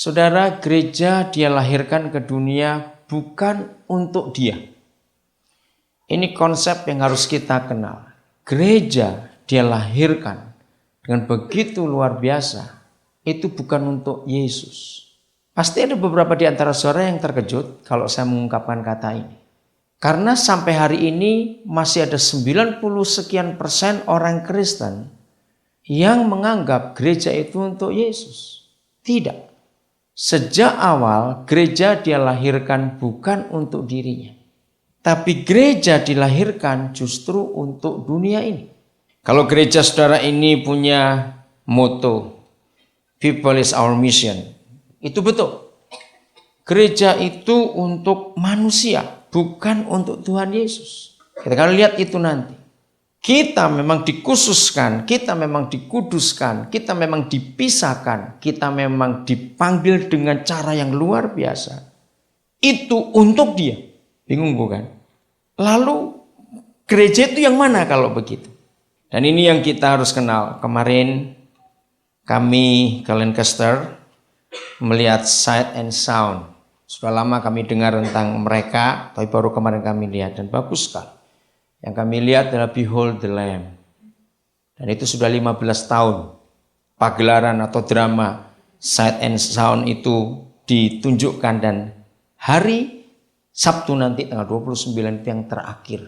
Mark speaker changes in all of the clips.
Speaker 1: Saudara, gereja dia lahirkan ke dunia bukan untuk dia. Ini konsep yang harus kita kenal. Gereja dia lahirkan dengan begitu luar biasa. Itu bukan untuk Yesus. Pasti ada beberapa di antara saudara yang terkejut kalau saya mengungkapkan kata ini. Karena sampai hari ini masih ada 90 sekian persen orang Kristen yang menganggap gereja itu untuk Yesus. Tidak. Sejak awal gereja dia lahirkan bukan untuk dirinya. Tapi gereja dilahirkan justru untuk dunia ini. Kalau gereja saudara ini punya moto, People is our mission. Itu betul. Gereja itu untuk manusia, bukan untuk Tuhan Yesus. Kita akan lihat itu nanti. Kita memang dikhususkan, kita memang dikuduskan, kita memang dipisahkan, kita memang dipanggil dengan cara yang luar biasa. Itu untuk dia. Bingung bukan? Lalu gereja itu yang mana kalau begitu? Dan ini yang kita harus kenal. Kemarin kami ke Lancaster melihat Sight and Sound. Sudah lama kami dengar tentang mereka, tapi baru kemarin kami lihat dan bagus sekali. Yang kami lihat adalah Behold the Lamb. Dan itu sudah 15 tahun pagelaran atau drama Sight and Sound itu ditunjukkan, dan hari Sabtu nanti tanggal 29 itu yang terakhir.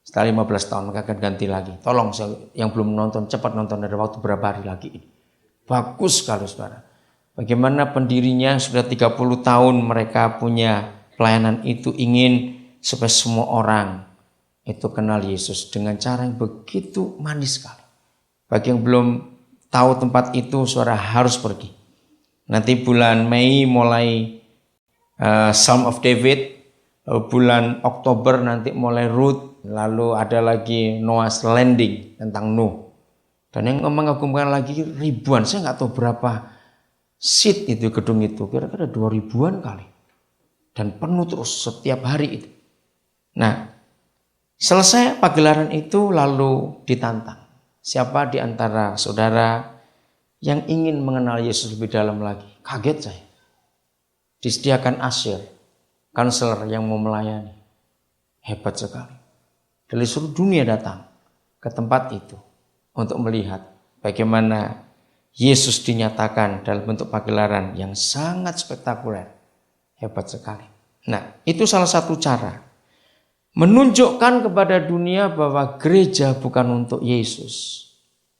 Speaker 1: Setelah 15 tahun maka akan ganti lagi. Tolong yang belum nonton cepat nonton, ada waktu berapa hari lagi ini. Bagus sekali saudara. Bagaimana pendirinya sudah 30 tahun mereka punya pelayanan itu, ingin supaya semua orang itu kenal Yesus dengan cara yang begitu manis sekali. Bagi yang belum tahu tempat itu, saudara harus pergi. Nanti bulan Mei mulai Psalm of David, lalu bulan Oktober nanti mulai Ruth, lalu ada lagi Noah's Landing tentang Nuh. Dan yang mengagumkan lagi ribuan, saya nggak tahu berapa seat itu gedung itu, kira-kira 2000-an kali. Dan penuh terus setiap hari itu. Nah, selesai pagelaran itu lalu ditantang. Siapa di antara saudara yang ingin mengenal Yesus lebih dalam lagi? Kaget saya. Disediakan usher, konselor yang mau melayani. Hebat sekali. Dari seluruh dunia datang ke tempat itu untuk melihat bagaimana Yesus dinyatakan dalam bentuk pagelaran yang sangat spektakuler. Hebat sekali. Nah, itu salah satu cara menunjukkan kepada dunia bahwa gereja bukan untuk Yesus.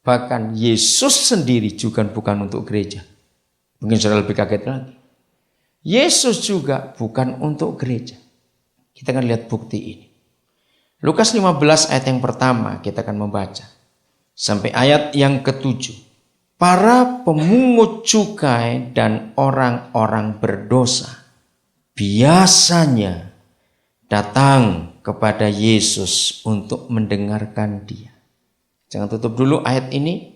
Speaker 1: Bahkan Yesus sendiri juga bukan untuk gereja. Mungkin saudara lebih kaget lagi. Yesus juga bukan untuk gereja. Kita akan lihat bukti ini. Lukas 15 ayat yang pertama kita akan membaca. Sampai ayat yang ke-7. Para pemungut cukai dan orang-orang berdosa biasanya datang kepada Yesus untuk mendengarkan dia. Jangan tutup dulu ayat ini.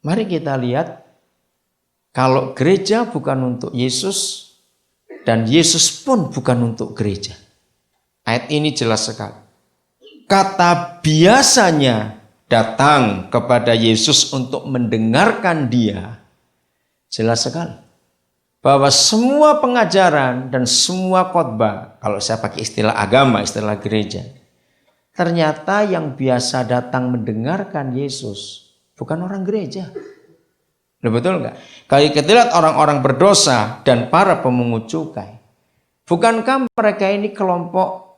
Speaker 1: Mari kita lihat, kalau gereja bukan untuk Yesus dan Yesus pun bukan untuk gereja. Ayat ini jelas sekali. Kata biasanya datang kepada Yesus untuk mendengarkan dia, jelas sekali. Bahwa semua pengajaran dan semua khotbah, kalau saya pakai istilah agama, istilah gereja, ternyata yang biasa datang mendengarkan Yesus bukan orang gereja. Betul nggak? Kalau kita lihat orang-orang berdosa dan para pemungut cukai, bukankah mereka ini kelompok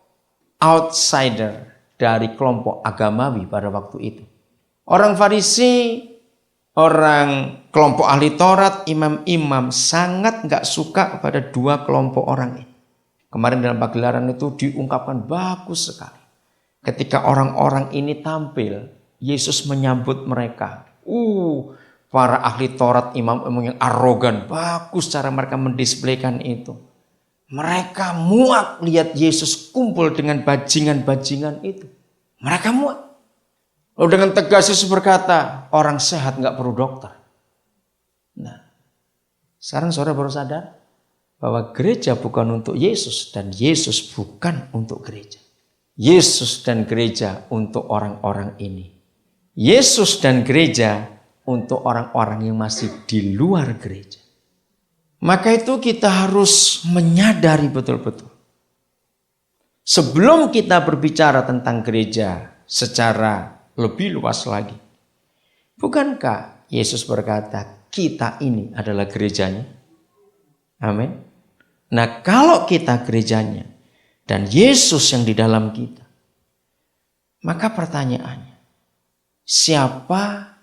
Speaker 1: outsider dari kelompok agamawi pada waktu itu? Orang Farisi, orang kelompok ahli Taurat, imam-imam sangat nggak suka pada dua kelompok orang ini. Kemarin dalam pagelaran itu diungkapkan bagus sekali. Ketika orang-orang ini tampil, Yesus menyambut mereka. Para ahli Taurat, imam-imam yang arogan, bagus cara mereka mendisplaykan itu. Mereka muak lihat Yesus kumpul dengan bajingan-bajingan itu. Mereka muak. Lalu dengan tegas Yesus berkata, orang sehat nggak perlu dokter. Nah, sekarang saudara baru sadar bahwa gereja bukan untuk Yesus dan Yesus bukan untuk gereja. Yesus dan gereja untuk orang-orang ini. Yesus dan gereja untuk orang-orang yang masih di luar gereja. Maka itu kita harus menyadari betul-betul. Sebelum kita berbicara tentang gereja secara lebih luas lagi. Bukankah Yesus berkata, kita ini adalah gerejanya? Amin. Nah, kalau kita gerejanya dan Yesus yang di dalam kita, maka pertanyaannya, siapa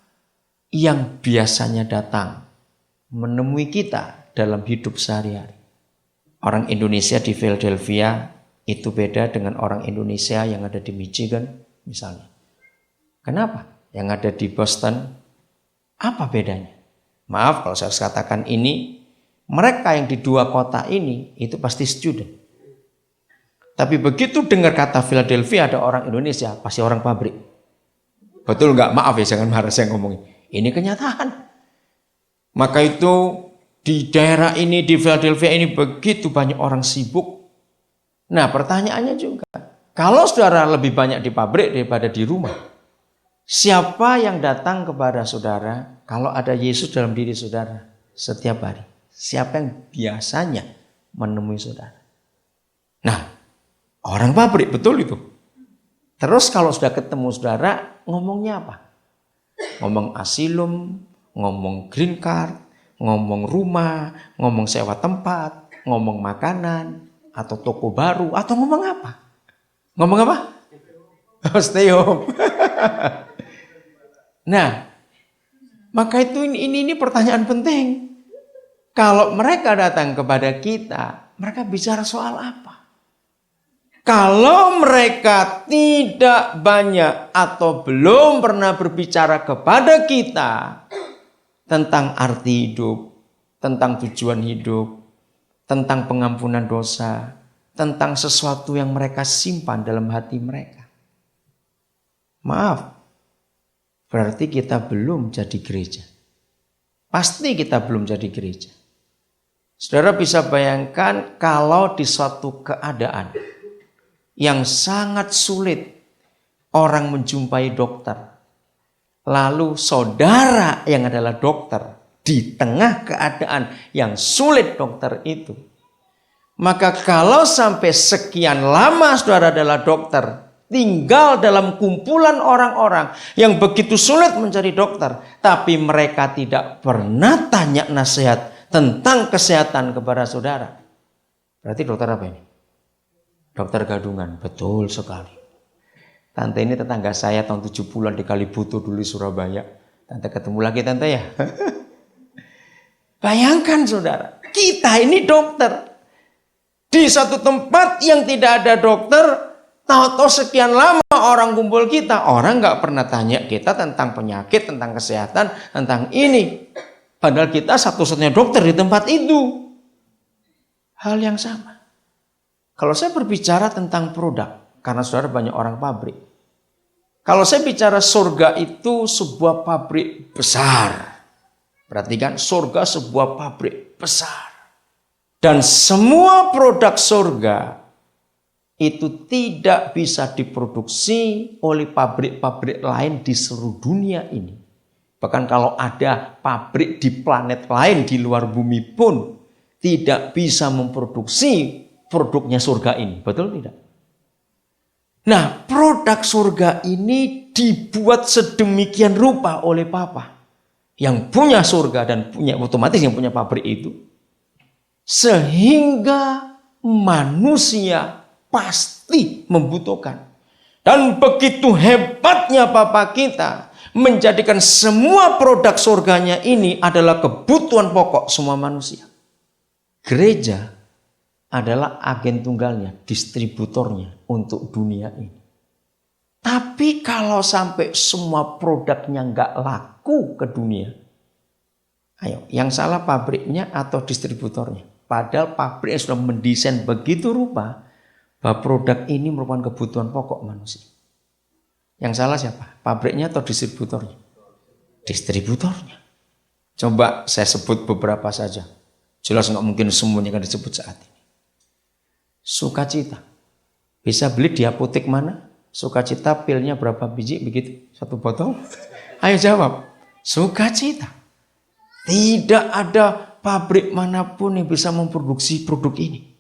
Speaker 1: yang biasanya datang menemui kita dalam hidup sehari-hari? Orang Indonesia di Philadelphia itu beda dengan orang Indonesia yang ada di Michigan misalnya. Kenapa? Yang ada di Boston, apa bedanya? Maaf kalau saya harus katakan ini, mereka yang di dua kota ini itu pasti student. Tapi begitu dengar kata Philadelphia ada orang Indonesia, pasti orang pabrik. Betul nggak? Maaf ya, jangan marah saya ngomongin. Ini kenyataan. Maka itu di daerah ini, di Philadelphia ini begitu banyak orang sibuk. Nah pertanyaannya juga, kalau saudara lebih banyak di pabrik daripada di rumah, siapa yang datang kepada saudara kalau ada Yesus dalam diri saudara setiap hari? Siapa yang biasanya menemui saudara? Nah, orang pabrik, betul itu. Terus kalau sudah ketemu saudara, ngomongnya apa? Ngomong asilum, ngomong green card, ngomong rumah, ngomong sewa tempat, ngomong makanan, atau toko baru, atau ngomong apa? Ngomong apa? Stay home. Nah, maka itu ini pertanyaan penting. Kalau mereka datang kepada kita, mereka bicara soal apa? Kalau mereka tidak banyak atau belum pernah berbicara kepada kita tentang arti hidup, tentang tujuan hidup, tentang pengampunan dosa, tentang sesuatu yang mereka simpan dalam hati mereka, maaf, berarti kita belum jadi gereja. Pasti kita belum jadi gereja. Saudara bisa bayangkan kalau di suatu keadaan yang sangat sulit orang menjumpai dokter, lalu saudara yang adalah dokter di tengah keadaan yang sulit dokter itu, maka kalau sampai sekian lama saudara adalah dokter, tinggal dalam kumpulan orang-orang yang begitu sulit mencari dokter, tapi mereka tidak pernah tanya nasihat tentang kesehatan kepada saudara, berarti dokter apa ini? Dokter gadungan. Betul sekali. Tante ini tetangga saya tahun 70-an di Kalibutu dulu di Surabaya. Tante ketemu lagi tante ya. Bayangkan saudara, kita ini dokter. Di satu tempat yang tidak ada dokter, tahu-tahu sekian lama orang kumpul kita. Orang gak pernah tanya kita tentang penyakit, tentang kesehatan, tentang ini. Padahal kita satu-satunya dokter di tempat itu. Hal yang sama. Kalau saya berbicara tentang produk, karena saudara banyak orang pabrik. Kalau saya bicara surga itu sebuah pabrik besar. Perhatikan, surga sebuah pabrik besar. Dan semua produk surga itu tidak bisa diproduksi oleh pabrik-pabrik lain di seluruh dunia ini. Bahkan kalau ada pabrik di planet lain di luar bumi pun tidak bisa memproduksi produknya surga ini. Betul tidak? Nah, produk surga ini dibuat sedemikian rupa oleh Papa yang punya surga dan punya otomatis yang punya pabrik itu, sehingga manusia pasti membutuhkan. Dan begitu hebatnya Papa kita menjadikan semua produk surganya ini adalah kebutuhan pokok semua manusia. Gereja adalah agen tunggalnya, distributornya untuk dunia ini. Tapi kalau sampai semua produknya nggak laku ke dunia, ayo, yang salah pabriknya atau distributornya? Padahal pabriknya sudah mendesain begitu rupa bahwa produk ini merupakan kebutuhan pokok manusia. Yang salah siapa? Pabriknya atau distributornya? Distributornya. Coba saya sebut beberapa saja. Jelas nggak mungkin semuanya akan disebut saat ini. Sukacita. Bisa beli di apotek mana? Sukacita pilnya berapa biji begitu? Satu botol? Ayo jawab. Sukacita. Tidak ada pabrik manapun yang bisa memproduksi produk ini.